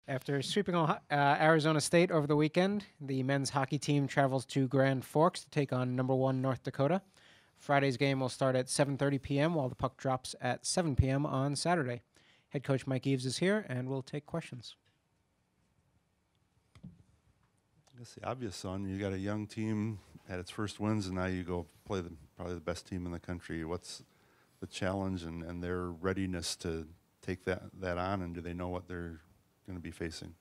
After sweeping Arizona State over the weekend, the men's hockey team travels to Grand Forks to take on number one North Dakota. Friday's game will start at 7:30 p.m. while the puck drops at 7 p.m. on Saturday. Head coach Mike Eaves is here, and we'll take questions. I guess the obvious one, you got a young team at its first wins, and now you go play probably the best team in the country. What's the challenge and their readiness to take that on, and do they know what they're going to be facing?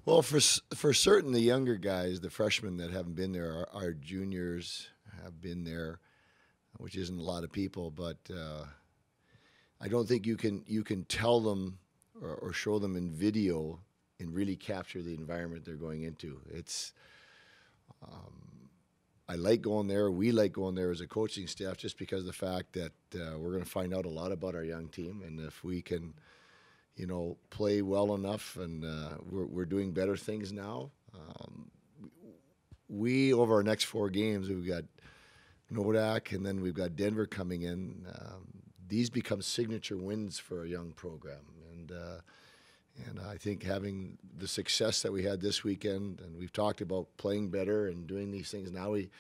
Well, for certain, the younger guys, the freshmen that haven't been there, our juniors have been there, which isn't a lot of people, but I don't think you can tell them or show them in video and really capture the environment they're going into. I like going there. We like going there as a coaching staff just because of the fact that we're going to find out a lot about our young team, and if we can, play well enough, and we're doing better things now. We over our next 4 games, we've got Nodak, and then we've got Denver coming in. These become signature wins for a young program, and I think having the success that we had this weekend, and we've talked about playing better and doing these things. Now we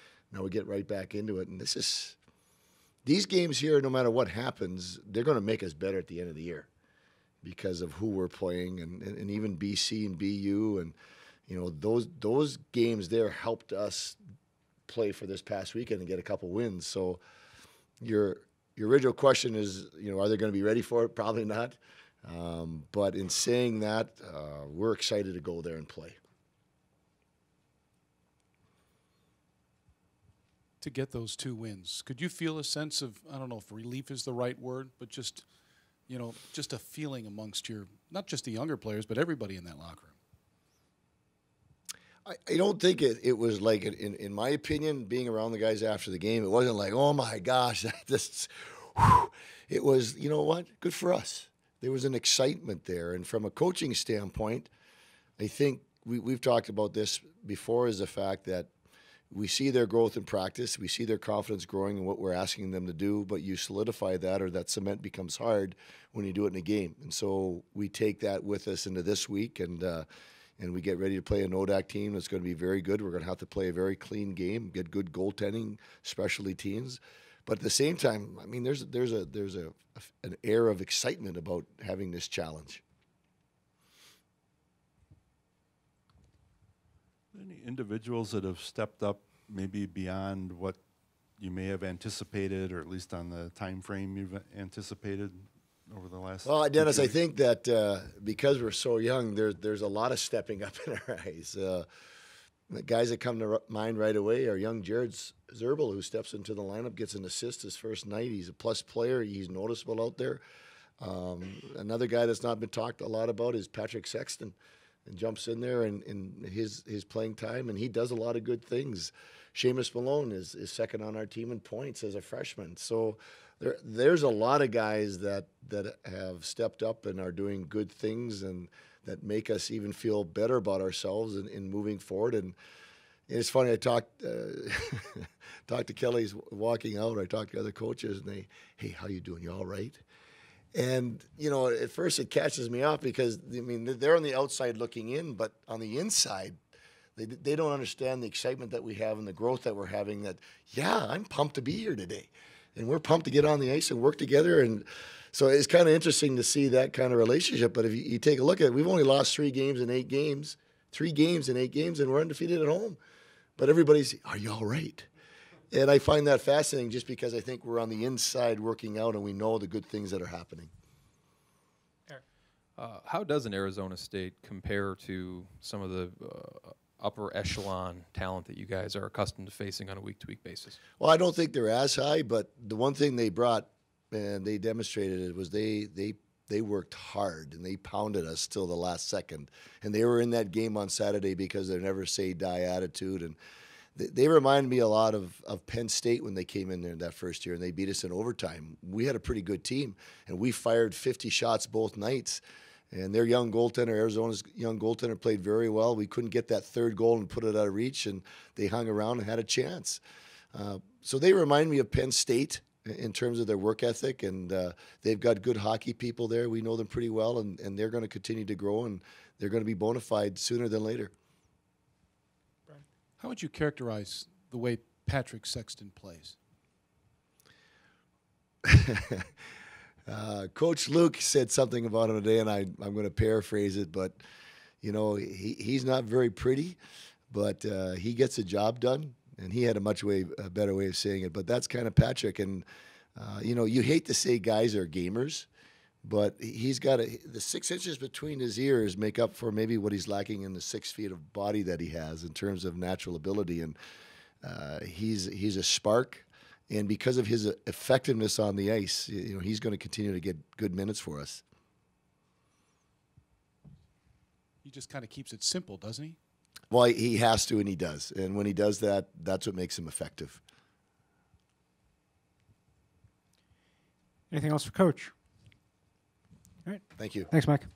get right back into it, and these games here, no matter what happens, they're going to make us better at the end of the year because of who we're playing, and even BC and BU, and those games there helped us play for this past weekend and get a couple wins. So your original question is, are they going to be ready for it? Probably not. But in saying that, we're excited to go there and play. To get those 2 wins, could you feel a sense of, I don't know if relief is the right word, but just a feeling amongst not just the younger players, but everybody in that locker room? I don't think it was like, in my opinion, being around the guys after the game, it wasn't like, oh my gosh, it was, you know what, good for us. There was an excitement there. And from a coaching standpoint, I think we've talked about this before, is the fact that we see their growth in practice. We see their confidence growing in what we're asking them to do, but you solidify that, or that cement becomes hard when you do it in a game. And so we take that with us into this week, and we get ready to play a Nodak team that's going to be very good. We're going to have to play a very clean game, get good goaltending, specialty teams. But at the same time, I mean, there's an air of excitement about having this challenge. Any individuals that have stepped up maybe beyond what you may have anticipated, or at least on the time frame you've anticipated over the last? Well, Dennis, I think that because we're so young, there's a lot of stepping up in our eyes. The guys that come to mind right away are young Jared Zerbel, who steps into the lineup, gets an assist his first night. He's a plus player. He's noticeable out there. Another guy that's not been talked a lot about is Patrick Sexton, and jumps in there in his playing time, and he does a lot of good things. Seamus Malone is second on our team in points as a freshman. So there's a lot of guys that have stepped up and are doing good things, and that make us even feel better about ourselves in moving forward. And it's funny, I talked to Kelly's walking out, I talked to other coaches, and hey, how you doing? You all right? And, at first it catches me off because, I mean, they're on the outside looking in, but on the inside, they don't understand the excitement that we have and the growth that we're having. That, yeah, I'm pumped to be here today. And we're pumped to get on the ice and work together. And so it's kind of interesting to see that kind of relationship. But if you take a look at it, we've only lost 3 games in 8 games, and we're undefeated at home. But everybody's, are you all right? And I find that fascinating just because I think we're on the inside working out and we know the good things that are happening. How does an Arizona State compare to some of the upper echelon talent that you guys are accustomed to facing on a week-to-week basis? Well, I don't think they're as high, but the one thing they brought and they demonstrated it was they worked hard and they pounded us till the last second. And they were in that game on Saturday because they're never say die attitude. And they remind me a lot of Penn State when they came in there in that first year and they beat us in overtime. We had a pretty good team, and we fired 50 shots both nights. And their young goaltender, Arizona's young goaltender, played very well. We couldn't get that third goal and put it out of reach, and they hung around and had a chance. So they remind me of Penn State in terms of their work ethic, and they've got good hockey people there. We know them pretty well, and they're going to continue to grow, and they're going to be bona fide sooner than later. How would you characterize the way Patrick Sexton plays? Coach Luke said something about him today, and I'm going to paraphrase it, but he's not very pretty, but he gets the job done, and he had a better way of saying it. But that's kind of Patrick, and you hate to say guys are gamers, but he's got the 6 inches between his ears make up for maybe what he's lacking in the 6 feet of body that he has in terms of natural ability, and he's a spark. And because of his effectiveness on the ice, he's going to continue to get good minutes for us. He just kind of keeps it simple, doesn't he? Well, he has to, and he does. And when he does that, that's what makes him effective. Anything else for Coach? All right. Thank you. Thanks, Mike.